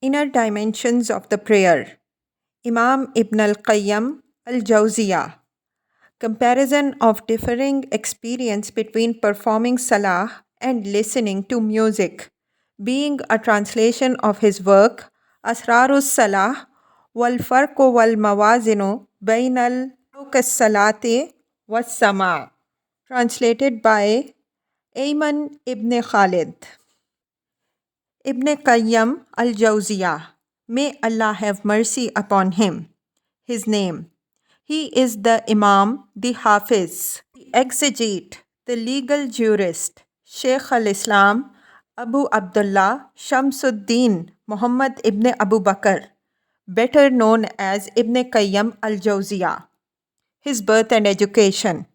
Inner Dimensions of the Prayer. Imam Ibn al-Qayyim al-Jawziyah. Comparison of differing experience between performing salah and listening to music, being a translation of his work Asrarus Salah wal Farqu wal Mawazinu Bainal Salati was Sama, translated by Ayman Ibn Khalid. Ibn Qayyim al-Jawziyah, may Allah have mercy upon him. His name. He is the Imam, the Hafiz, the exegete, the legal jurist, Shaykh al-Islam, Abu Abdullah Shamsuddin Muhammad ibn Abu Bakr, better known as Ibn Qayyim al-Jawziyah. His birth and education.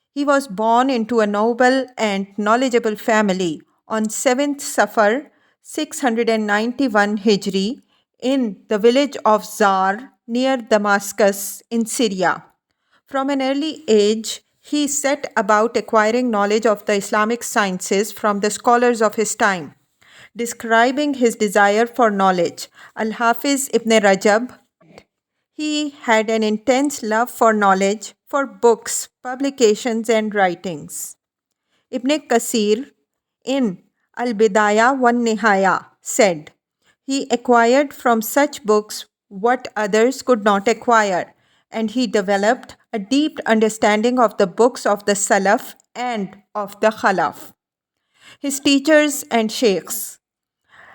He was born into a noble and knowledgeable family on 7th Safar 691 Hijri in the village of Zar near Damascus in Syria. From an early age, he set about acquiring knowledge of the Islamic sciences from the scholars of his time. Describing his desire for knowledge, Al-Hafiz Ibn Rajab, he had an intense love for knowledge, for books, publications, and writings. Ibn Kasir, in Al-Bidaya wan Nihaya, said, he acquired from such books what others could not acquire, and he developed a deep understanding of the books of the Salaf and of the Khalaf. His teachers and sheikhs.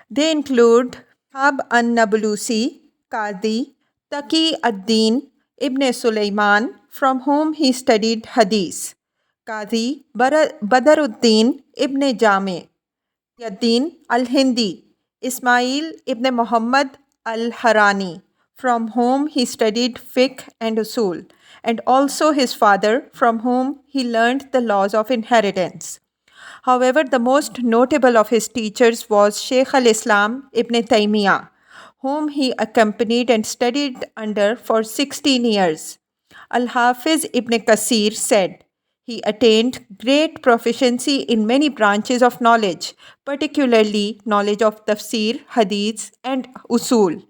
They include Hab an-Nablusi, Qadi, Taqi ad-Din Ibn Sulaiman, from whom he studied Hadith, Qadi Badaruddin Ibn Jami, Yaddin al-Hindi, Ismail ibn Muhammad al-Harani, from whom he studied fiqh and usul, and also his father, from whom he learned the laws of inheritance. However, the most notable of his teachers was Shaykh al-Islam Ibn Taymiyyah, whom he accompanied and studied under for 16 years. Al-Hafiz Ibn Kasir said, he attained great proficiency in many branches of knowledge, particularly knowledge of tafsir, hadith, and usul.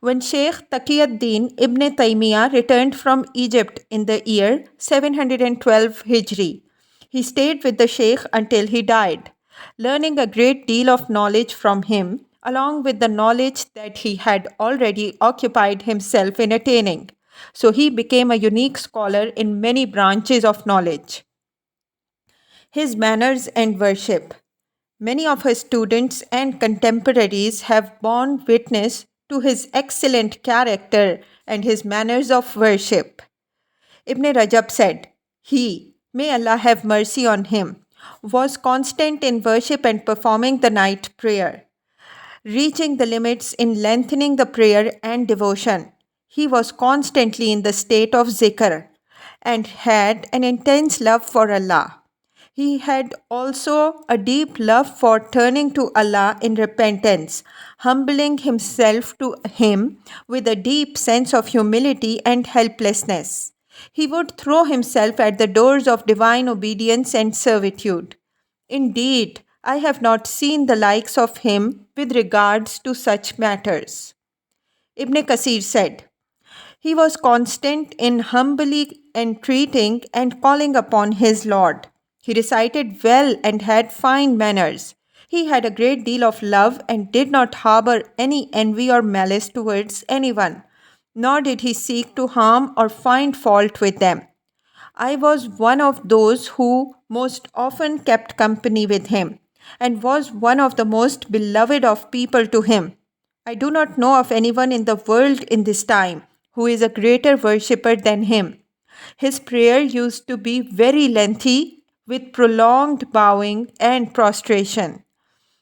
When Sheikh Taqiyuddin Ibn Taymiyyah returned from Egypt in the year 712 Hijri, he stayed with the Sheikh until he died, learning a great deal of knowledge from him, along with the knowledge that he had already occupied himself in attaining. So he became a unique scholar in many branches of knowledge. His manners and worship. Many of his students and contemporaries have borne witness to his excellent character and his manners of worship. Ibn Rajab said, he, may Allah have mercy on him, was constant in worship and performing the night prayer, reaching the limits in lengthening the prayer and devotion. He was constantly in the state of zikr and had an intense love for Allah. He had also a deep love for turning to Allah in repentance, humbling himself to Him with a deep sense of humility and helplessness. He would throw himself at the doors of divine obedience and servitude. Indeed, I have not seen the likes of him with regards to such matters. Ibn Kasir said, he was constant in humbly entreating and calling upon his Lord. He recited well and had fine manners. He had a great deal of love and did not harbor any envy or malice towards anyone, nor did he seek to harm or find fault with them. I was one of those who most often kept company with him, and was one of the most beloved of people to him. I do not know of anyone in the world in this time who is a greater worshipper than him. His prayer used to be very lengthy, with prolonged bowing and prostration.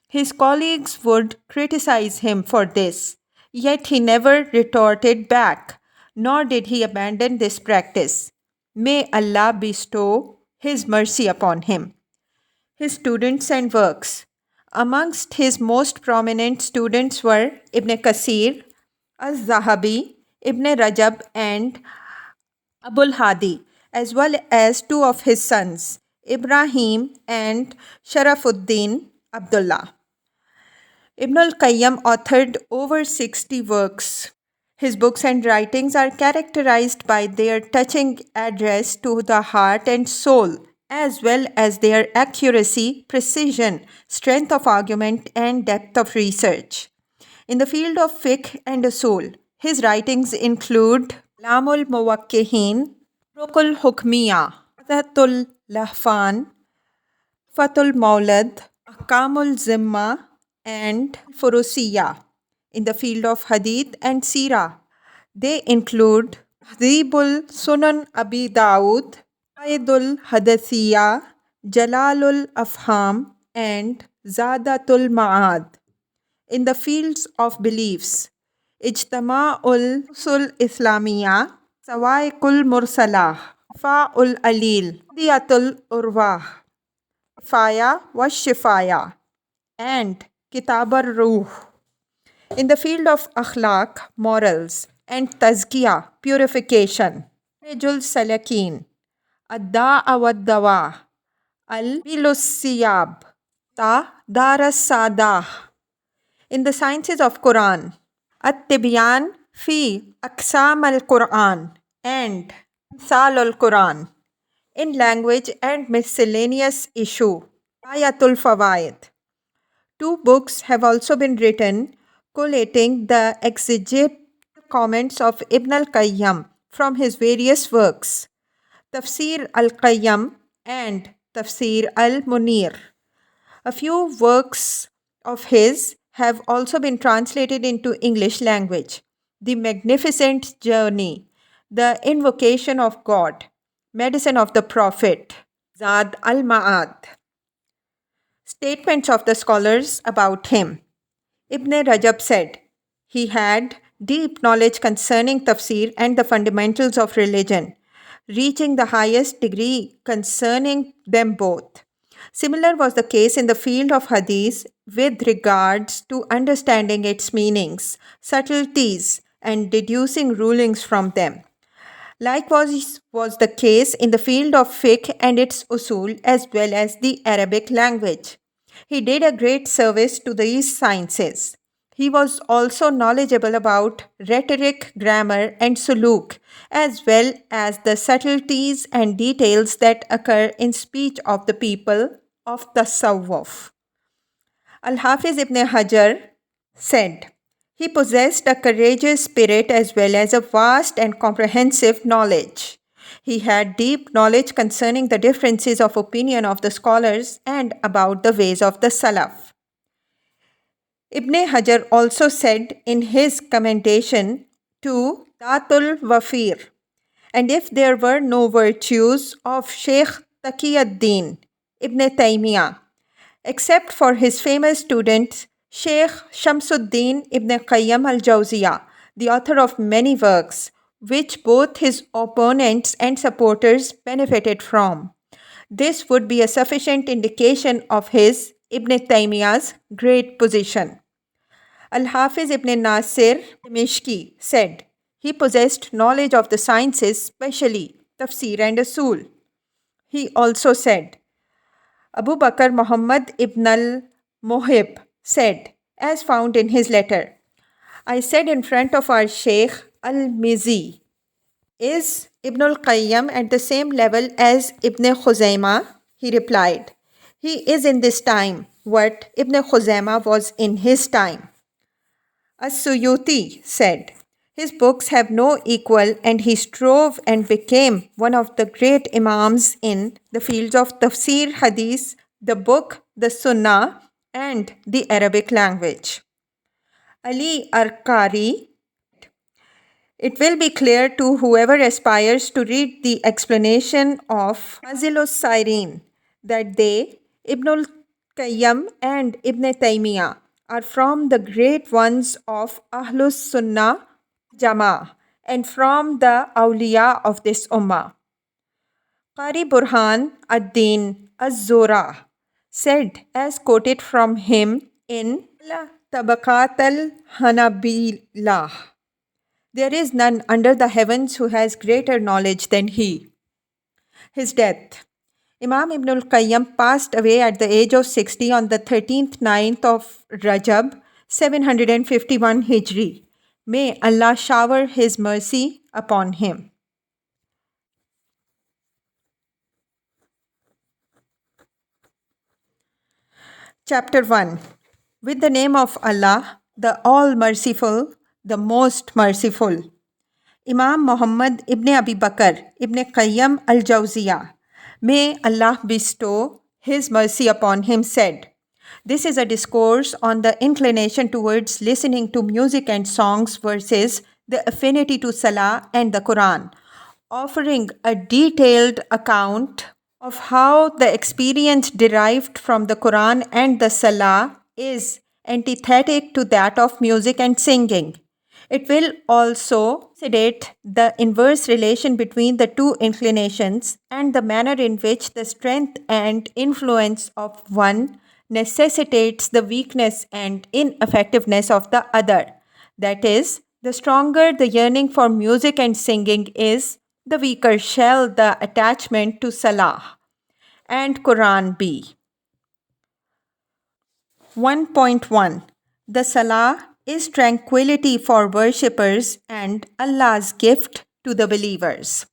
His colleagues would criticize him for this, yet he never retorted back, nor did he abandon this practice. May Allah bestow His mercy upon him. His students and works. Amongst his most prominent students were Ibn Kasir, Az-Zahabi, Ibn Rajab, and Abul Hadi, as well as two of his sons, Ibrahim and Sharafuddin Abdullah. Ibn al-Qayyim authored over 60 works. His books and writings are characterized by their touching address to the heart and soul, as well as their accuracy, precision, strength of argument, and depth of research. In the field of fiqh and usul, his writings include Lamul Muwakkihin, Rukul Hukmiya, Adatul Lahfan, Fatul Maulad, Ahkamul Zimma, and Furusiya. In the field of Hadith and Sira, they include Tahdhibul Sunan Abi Dawud, Qaidul Hadithiya, Jalalul Afham, and Zadatul Ma'ad. In the fields of beliefs, Ijtama'ul Usul Islamiyah, Sawaiqul Mursalah, Fa'ul Alil, Diyatul Urwah, Faya wa Shifaya, and Kitab ar-Ruh. In the field of akhlaq, morals, and tazkiyah, purification, Rijul Salakin, Ad-Da'a wad-Dawa, Al-Bilus Siyab, Ta Daras Sadah. In the sciences of Quran, At-Tibyan fi Aqsam al-Quran and Sal al-Quran. In language and miscellaneous issue, Ayatul Fawaid. Two books have also been written collating the exegetical comments of Ibn al-Qayyim from his various works, Tafsir al-Qayyim and Tafsir al-Munir. A few works of his have also been translated into English language. The Magnificent Journey, The Invocation of God, Medicine of the Prophet, Zad al-Ma'ad. Statements of the scholars about him. Ibn Rajab said, he had deep knowledge concerning tafsir and the fundamentals of religion, reaching the highest degree concerning them both. Similar was the case in the field of hadith with regards to understanding its meanings, subtleties, and deducing rulings from them. Likewise was the case in the field of fiqh and its usul as well as the Arabic language. He did a great service to these sciences. He was also knowledgeable about rhetoric, grammar, and suluk, as well as the subtleties and details that occur in speech of the people of Tasawwuf. Al-Hafiz ibn Hajar said, he possessed a courageous spirit as well as a vast and comprehensive knowledge. He had deep knowledge concerning the differences of opinion of the scholars and about the ways of the Salaf. Ibn Hajar also said in his commendation to Datul Wafir, and if there were no virtues of Sheikh Taqiyuddin Ibn Taymiyyah, except for his famous student Sheikh Shamsuddin Ibn Qayyim al-Jawziyah, the author of many works, which both his opponents and supporters benefited from. This would be a sufficient indication of his, Ibn Taymiyyah's, great position. Al-Hafiz ibn Nasir Dimishki said, he possessed knowledge of the sciences, especially tafsir and usul. He also said, Abu Bakr Muhammad ibn al-Muhib said, as found in his letter, I said in front of our Sheikh al-Mizi, is Ibn al-Qayyim at the same level as Ibn Khuzaymah? He replied, he is in this time what Ibn Khuzaymah was in his time. As-Suyuti said, his books have no equal and he strove and became one of the great imams in the fields of tafsir, hadith, the book, the sunnah, and the Arabic language. Ali Arqari, it will be clear to whoever aspires to read the explanation of Manzilus Sairin that they, Ibn al-Qayyim and Ibn Taymiyyah, are from the great ones of Ahlus Sunnah Jama'ah and from the awliya of this ummah. Qari Burhan ad-Din az-Zura said, as quoted from him in Tabaqat al-Hanabilah, there is none under the heavens who has greater knowledge than he. His death. Imam Ibn al-Qayyim passed away at the age of 60 on the 13th night of Rajab, 751 Hijri. May Allah shower His mercy upon him. Chapter 1. With the name of Allah, the All-Merciful, the Most Merciful. Imam Muhammad ibn Abi Bakr ibn Qayyim al-Jawziyah, may Allah bestow His mercy upon him, said, "This is a discourse on the inclination towards listening to music and songs versus the affinity to Salah and the Quran, offering a detailed account of how the experience derived from the Quran and the Salah is antithetic to that of music and singing. It will also sedate the inverse relation between the two inclinations and the manner in which the strength and influence of one necessitates the weakness and ineffectiveness of the other. That is, the stronger the yearning for music and singing is, the weaker shall the attachment to Salah and Quran be." 1.1. The Salah is tranquility for worshippers and Allah's gift to the believers.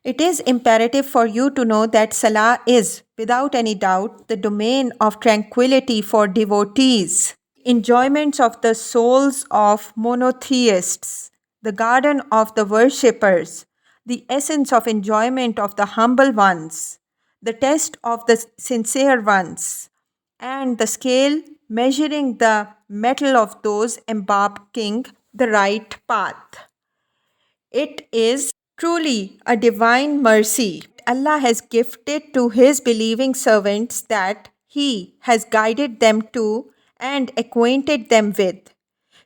It is imperative for you to know that Salah is, without any doubt, the domain of tranquility for devotees, enjoyments of the souls of monotheists, the garden of the worshippers, the essence of enjoyment of the humble ones, the test of the sincere ones, and the scale measuring the mettle of those embarking the right path. It is truly a divine mercy Allah has gifted to His believing servants that He has guided them to and acquainted them with.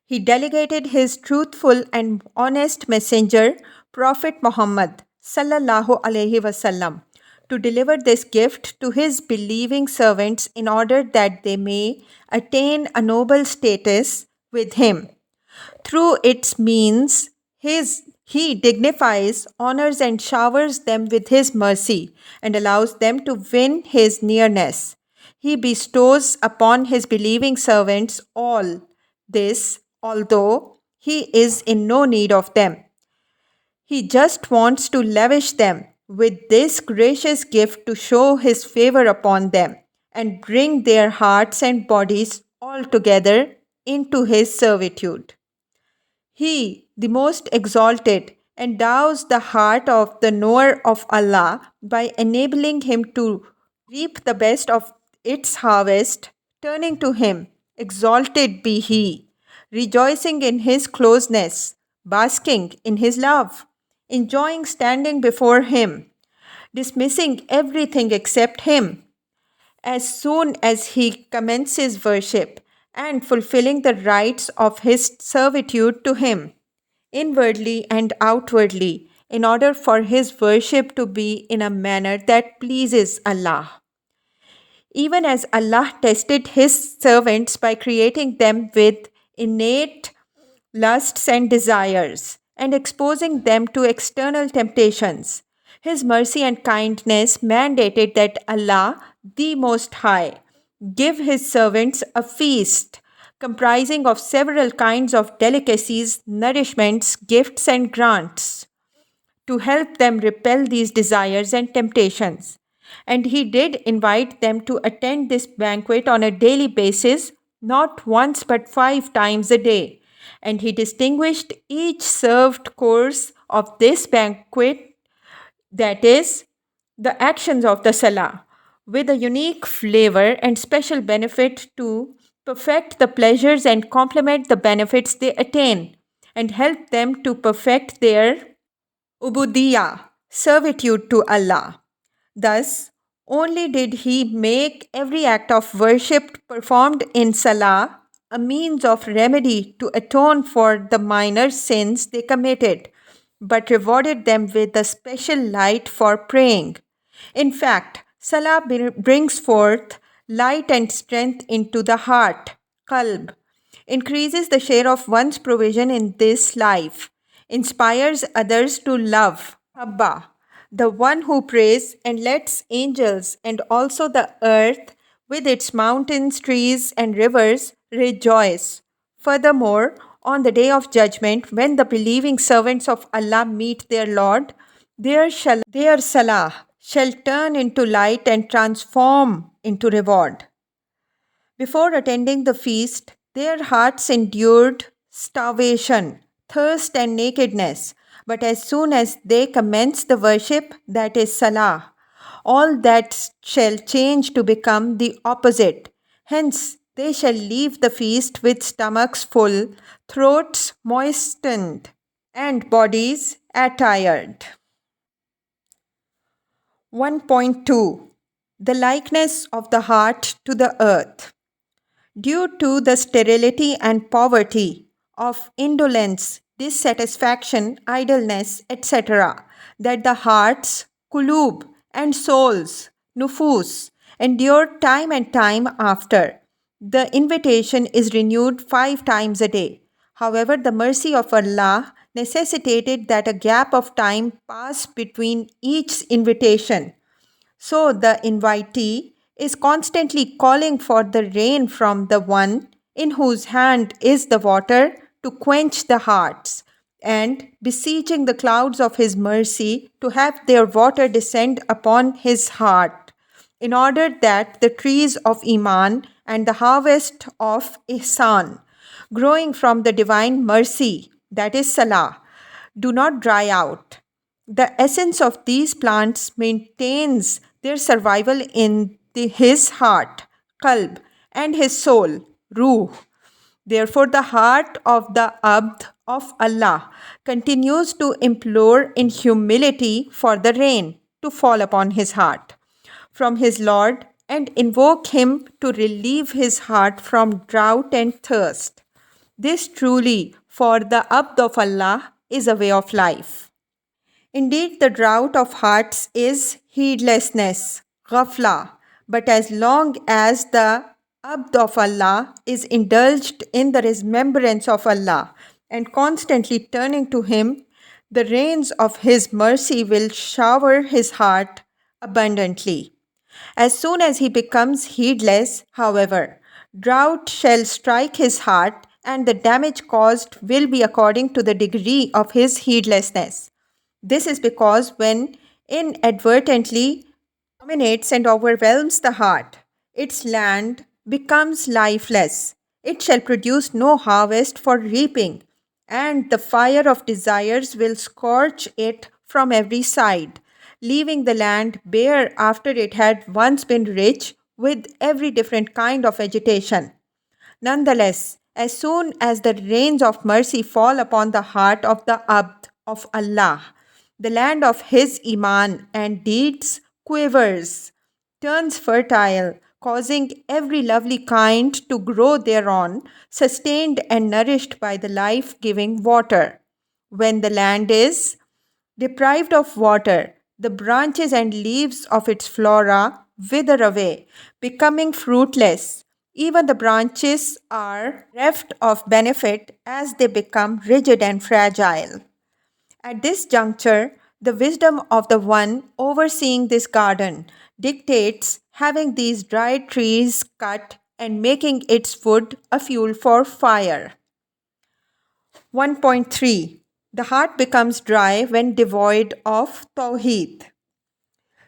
He delegated His truthful and honest messenger, Prophet Muhammad sallallahu alaihi wasallam, to deliver this gift to His believing servants in order that they may attain a noble status with Him. Through its means, He dignifies, honors, and showers them with His mercy and allows them to win His nearness. He bestows upon His believing servants all this, although He is in no need of them. He just wants to lavish them with this gracious gift to show His favor upon them and bring their hearts and bodies all together into His servitude. He, the Most Exalted, endows the heart of the knower of Allah by enabling him to reap the best of its harvest, turning to Him, exalted be He, rejoicing in His closeness, basking in His love, enjoying standing before Him, dismissing everything except Him as soon as he commences worship, and fulfilling the rights of his servitude to Him, inwardly and outwardly, in order for his worship to be in a manner that pleases Allah. Even as Allah tested His servants by creating them with innate lusts and desires and exposing them to external temptations, His mercy and kindness mandated that Allah, the Most High, give His servants a feast comprising of several kinds of delicacies, nourishments, gifts, and grants to help them repel these desires and temptations. And He did invite them to attend this banquet on a daily basis, not once but 5 times a day. And He distinguished each served course of this banquet, that is, the actions of the Salah, with a unique flavor and special benefit to perfect the pleasures and complement the benefits they attain, and help them to perfect their ubudiyah, servitude to Allah. Thus, only did He make every act of worship performed in Salah a means of remedy to atone for the minor sins they committed, but rewarded them with a special light for praying. In fact, Salah brings forth light and strength into the heart, qalb, increases the share of one's provision in this life, inspires others to love, Habba, the one who prays, and lets angels and also the earth with its mountains, trees, and rivers rejoice. Furthermore, on the day of judgment, when the believing servants of Allah meet their Lord, their salah shall turn into light and transform into reward. Before attending the feast, their hearts endured starvation, thirst, and nakedness. But as soon as they commence the worship, that is Salah, all that shall change to become the opposite. Hence, they shall leave the feast with stomachs full, throats moistened, and bodies attired. 1.2 The likeness of the heart to the earth. Due to the sterility and poverty of indolence, dissatisfaction, idleness, etc., that the hearts, kulub, and souls, nufus, endure time and time after. The invitation is renewed 5 times a day. However, the mercy of Allah necessitated that a gap of time pass between each invitation. So the invitee is constantly calling for the rain from the one in whose hand is the water to quench the hearts, and beseeching the clouds of his mercy to have their water descend upon his heart, in order that the trees of Iman and the harvest of Ihsan, growing from the divine mercy, that is Salah, do not dry out. The essence of these plants maintains their survival in his heart, qalb, and his soul, ruh. Therefore, the heart of the Abd of Allah continues to implore in humility for the rain to fall upon his heart from his Lord and invoke him to relieve his heart from drought and thirst. This truly, for the Abd of Allah, is a way of life. Indeed, the drought of hearts is heedlessness, ghafla. But as long as the abd of Allah is indulged in the remembrance of Allah and constantly turning to Him, the rains of His mercy will shower his heart abundantly. As soon as he becomes heedless, however, drought shall strike his heart, and the damage caused will be according to the degree of his heedlessness. This is because when inadvertently dominates and overwhelms the heart, its land becomes lifeless. It shall produce no harvest for reaping, and the fire of desires will scorch it from every side, leaving the land bare after it had once been rich with every different kind of vegetation. Nonetheless, as soon as the rains of mercy fall upon the heart of the Abd of Allah, the land of his Iman and deeds quivers, turns fertile, causing every lovely kind to grow thereon, sustained and nourished by the life giving water. When the land is deprived of water, the branches and leaves of its flora wither away, becoming fruitless. Even the branches are reft of benefit as they become rigid and fragile. At this juncture, the wisdom of the one overseeing this garden dictates having these dried trees cut and making its wood a fuel for fire. 1.3 The heart becomes dry when devoid of Tawheed.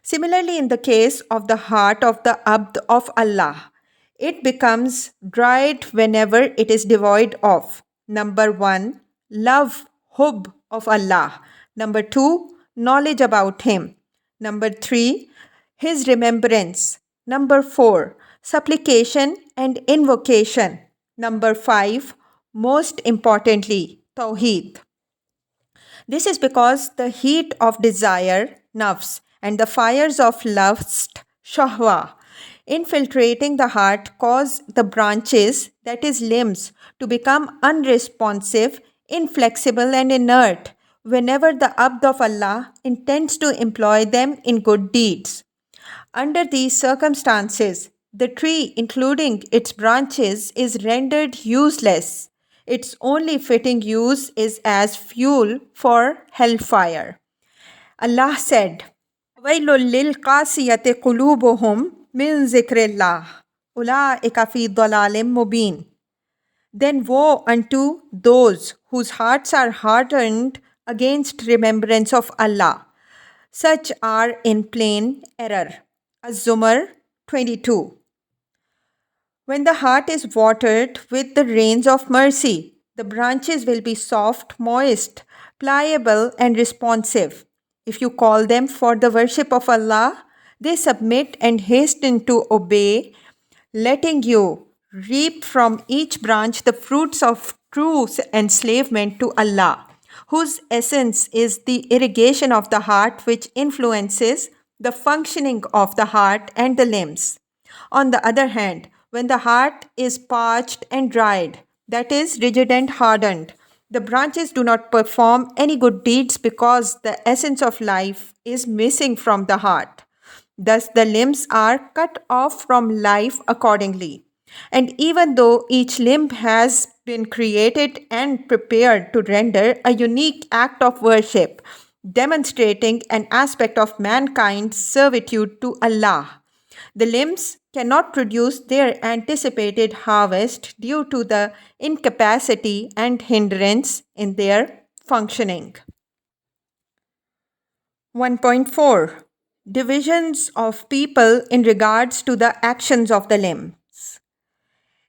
Similarly, in the case of the heart of the Abd of Allah, it becomes dried whenever it is devoid of number 1, love, hub of Allah, number 2, knowledge about Him, number 3, His remembrance, number 4, supplication and invocation, number 5, most importantly, Tawheed. This is because the heat of desire, nafs, and the fires of lust, shahwa, infiltrating the heart cause the branches, that is limbs, to become unresponsive, inflexible and inert whenever the Abd of Allah intends to employ them in good deeds. Under these circumstances, the tree, including its branches, is rendered useless. Its only fitting use is as fuel for hellfire. Allah said, وَيْلٌ لِلْقَاسِيَةِ قُلُوبُهُمْ مِنْ ذِكْرِ اللَّهِ أُولَٰئِكَ فِي ضَلَالٍ مُبِينٍ. Then woe unto those whose hearts are hardened against remembrance of Allah. Such are in plain error. Az-Zumar 22. When the heart is watered with the rains of mercy, the branches will be soft, moist, pliable, and responsive. If you call them for the worship of Allah, they submit and hasten to obey, letting you reap from each branch the fruits of true enslavement to Allah, whose essence is the irrigation of the heart, which influences the functioning of the heart and the limbs. On the other hand, when the heart is parched and dried, that is, rigid and hardened, the branches do not perform any good deeds because the essence of life is missing from the heart. Thus, the limbs are cut off from life accordingly. And even though each limb has been created and prepared to render a unique act of worship, demonstrating an aspect of mankind's servitude to Allah, the limbs cannot produce their anticipated harvest due to the incapacity and hindrance in their functioning. 1.4 Divisions of people in regards to the actions of the limbs.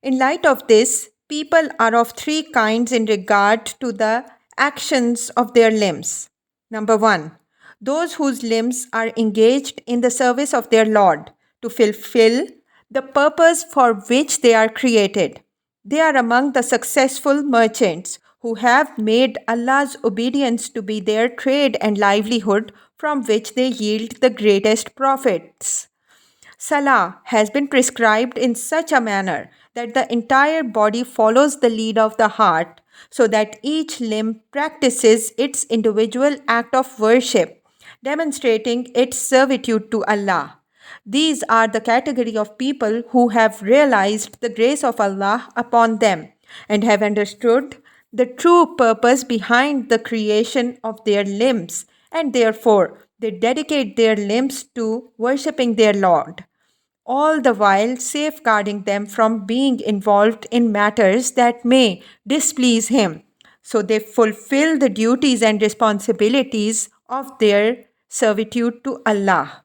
In light of this, people are of three kinds in regard to the actions of their limbs. Number one, those whose limbs are engaged in the service of their Lord to fulfill the purpose for which they are created. They are among the successful merchants who have made Allah's obedience to be their trade and livelihood from which they yield the greatest profits. Salah has been prescribed in such a manner that the entire body follows the lead of the heart, so that each limb practices its individual act of worship, demonstrating its servitude to Allah. These are the category of people who have realized the grace of Allah upon them and have understood the true purpose behind the creation of their limbs, and therefore they dedicate their limbs to worshipping their Lord, all the while safeguarding them from being involved in matters that may displease Him. So they fulfill the duties and responsibilities of their servitude to Allah.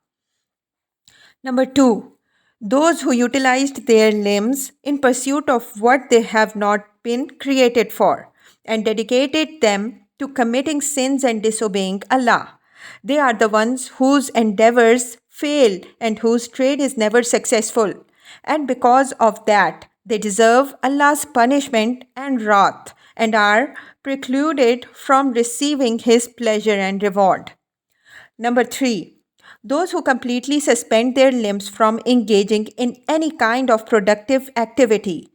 Number two, those who utilized their limbs in pursuit of what they have not been created for and dedicated them to committing sins and disobeying Allah. They are the ones whose endeavors fail and whose trade is never successful. And because of that, they deserve Allah's punishment and wrath and are precluded from receiving His pleasure and reward. Number three, those who completely suspend their limbs from engaging in any kind of productive activity.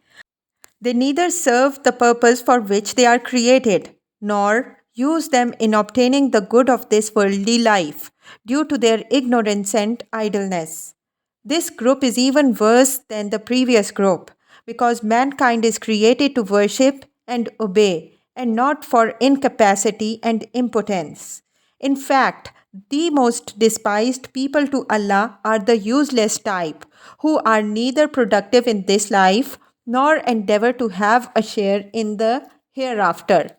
They neither serve the purpose for which they are created, nor use them in obtaining the good of this worldly life, due to their ignorance and idleness. This group is even worse than the previous group, because mankind is created to worship and obey, and not for incapacity and impotence. In fact, the most despised people to Allah are the useless type, who are neither productive in this life nor endeavor to have a share in the hereafter.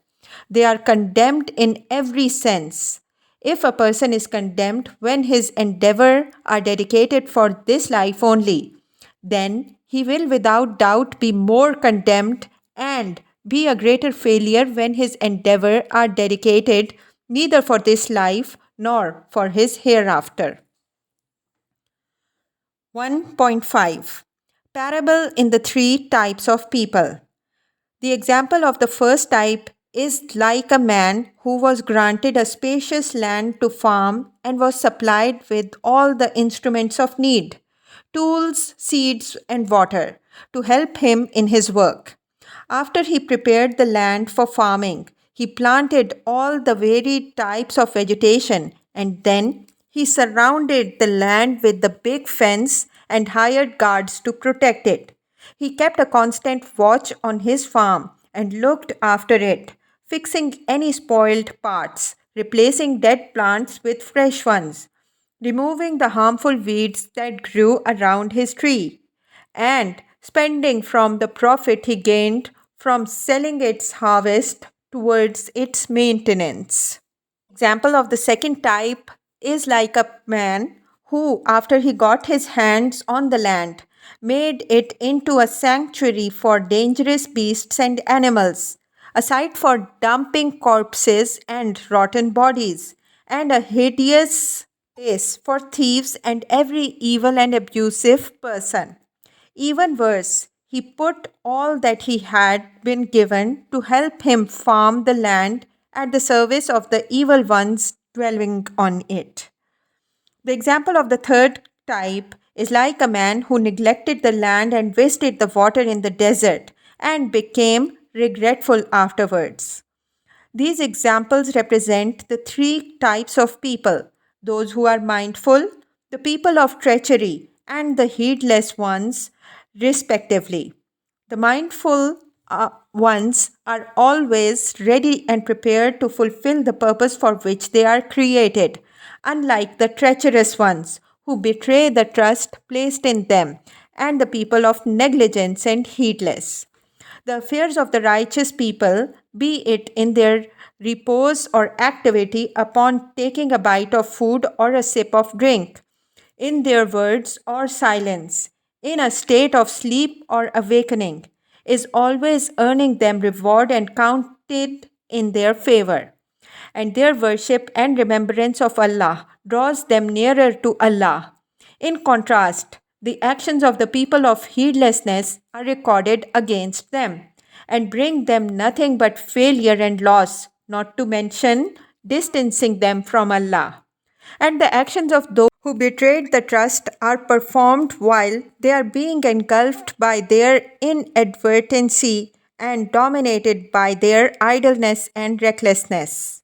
They are condemned in every sense. If a person is condemned when his endeavor are dedicated for this life only, then he will without doubt be more condemned and be a greater failure when his endeavor are dedicated neither for this life nor for his hereafter. 1.5 Parable in the three types of people. The example of the first type is like a man who was granted a spacious land to farm and was supplied with all the instruments of need, tools, seeds, and water to help him in his work. After he prepared the land for farming, he planted all the varied types of vegetation, and then he surrounded the land with the big fence and hired guards to protect it. He kept a constant watch on his farm and looked after it, fixing any spoiled parts, replacing dead plants with fresh ones, removing the harmful weeds that grew around his tree, and spending from the profit he gained from selling its harvest towards its maintenance. Example of the second type is like a man who, after he got his hands on the land, made it into a sanctuary for dangerous beasts and animals, a site for dumping corpses and rotten bodies, and a hideous place for thieves and every evil and abusive person. Even worse, he put all that he had been given to help him farm the land at the service of the evil ones dwelling on it. The example of the third type is like a man who neglected the land and wasted the water in the desert and became regretful afterwards. These examples represent the three types of people: those who are mindful, the people of treachery, and the heedless ones, respectively. The mindful ones are always ready and prepared to fulfill the purpose for which they are created, unlike the treacherous ones who betray the trust placed in them, and the people of negligence and heedless. The affairs of the righteous people, be it in their repose or activity upon taking a bite of food or a sip of drink, in their words or silence, in a state of sleep or awakening, is always earning them reward and counted in their favor. And their worship and remembrance of Allah draws them nearer to Allah. In contrast, the actions of the people of heedlessness are recorded against them and bring them nothing but failure and loss, not to mention distancing them from Allah. And the actions of those who betrayed the trust are performed while they are being engulfed by their inadvertency and dominated by their idleness and recklessness.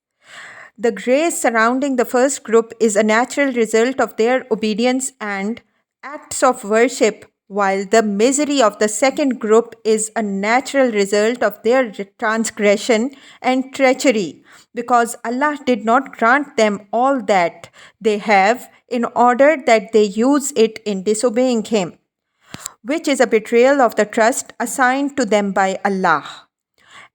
The grace surrounding the first group is a natural result of their obedience and acts of worship, while the misery of the second group is a natural result of their transgression and treachery, because Allah did not grant them all that they have in order that they use it in disobeying Him, which is a betrayal of the trust assigned to them by Allah.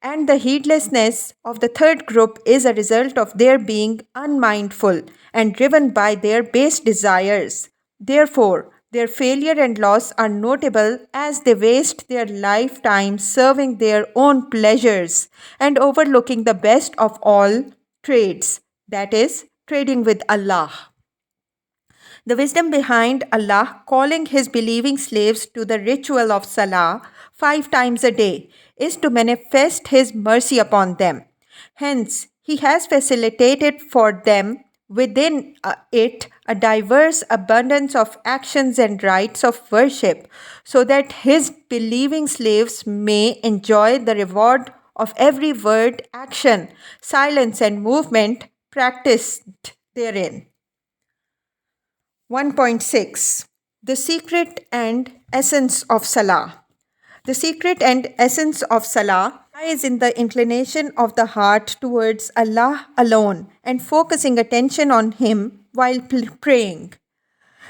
And the heedlessness of the third group is a result of their being unmindful and driven by their base desires. Therefore, their failure and loss are notable as they waste their lifetime serving their own pleasures and overlooking the best of all trades, that is, trading with Allah. The wisdom behind Allah calling His believing slaves to the ritual of Salah 5 times a day is to manifest His mercy upon them. Hence, He has facilitated for them within it a diverse abundance of actions and rites of worship, so that His believing slaves may enjoy the reward of every word, action, silence, and movement practiced therein. 1.6 The Secret and Essence of Salah. The secret and essence of Salah lies in the inclination of the heart towards Allah alone and focusing attention on Him while praying.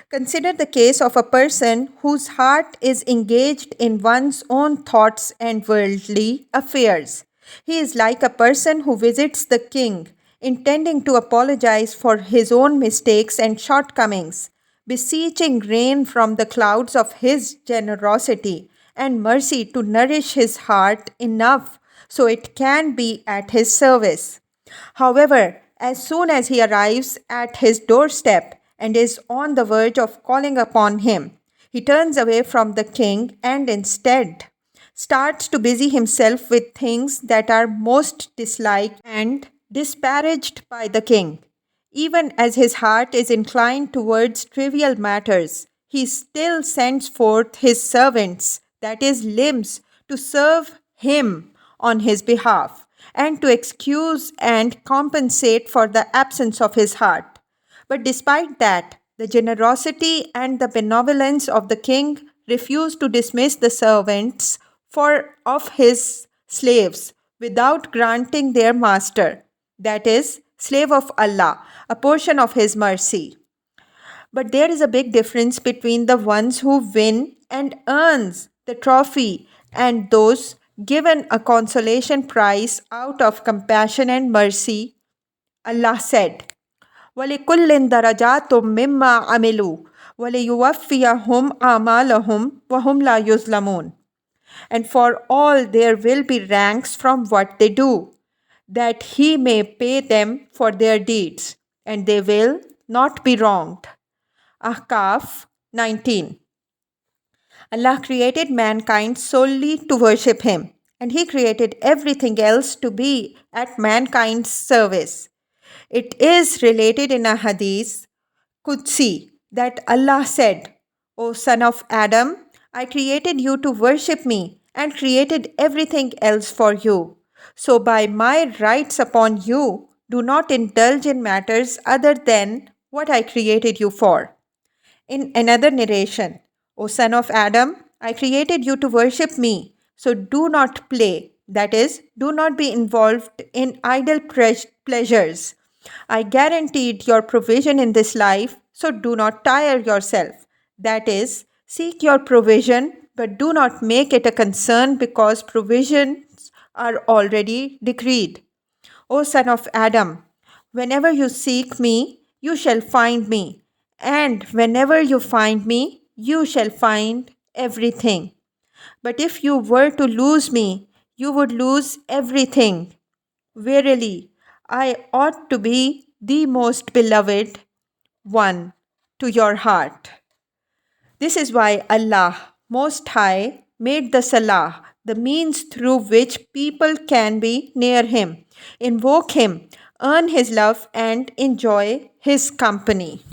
Consider the case of a person whose heart is engaged in one's own thoughts and worldly affairs. He is like a person who visits the king, intending to apologize for his own mistakes and shortcomings, beseeching rain from the clouds of his generosity and mercy to nourish his heart enough so it can be at his service. However, as soon as he arrives at his doorstep and is on the verge of calling upon him, he turns away from the king and instead starts to busy himself with things that are most disliked and disparaged by the king. Even as his heart is inclined towards trivial matters, he still sends forth his servants, that is, limbs, to serve him on his behalf and to excuse and compensate for the absence of his heart. But despite that, the generosity and the benevolence of the king refuse to dismiss the servants of his slaves without granting their master, that is, slave of Allah, a portion of his mercy. But there is a big difference between the ones who win and earns the trophy and those given a consolation prize out of compassion and mercy, Allah said, وَلِكُلٍّ دَرَجَاتٌ مِّمَّا عَمِلُوا وَلِيُوَفِّيَهُمْ أَعْمَالَهُمْ وَهُمْ لَا يُظْلَمُونَ. And for all there will be ranks from what they do, that He may pay them for their deeds, and they will not be wronged. Ahqaf 19. Allah created mankind solely to worship Him, and He created everything else to be at mankind's service. It is related in a hadith, Qudsi, that Allah said, O son of Adam, I created you to worship me and created everything else for you. So, by my rights upon you, do not indulge in matters other than what I created you for. In another narration, O son of Adam, I created you to worship me, so do not play, that is, do not be involved in idle pleasures. I guaranteed your provision in this life, so do not tire yourself. That is, seek your provision, but do not make it a concern because provisions are already decreed. O son of Adam, whenever you seek me, you shall find me, and whenever you find me, you shall find everything. But if you were to lose me, you would lose everything. Verily, I ought to be the most beloved one to your heart. This is why Allah Most High made the Salah the means through which people can be near Him, invoke Him, earn His love, and enjoy His company.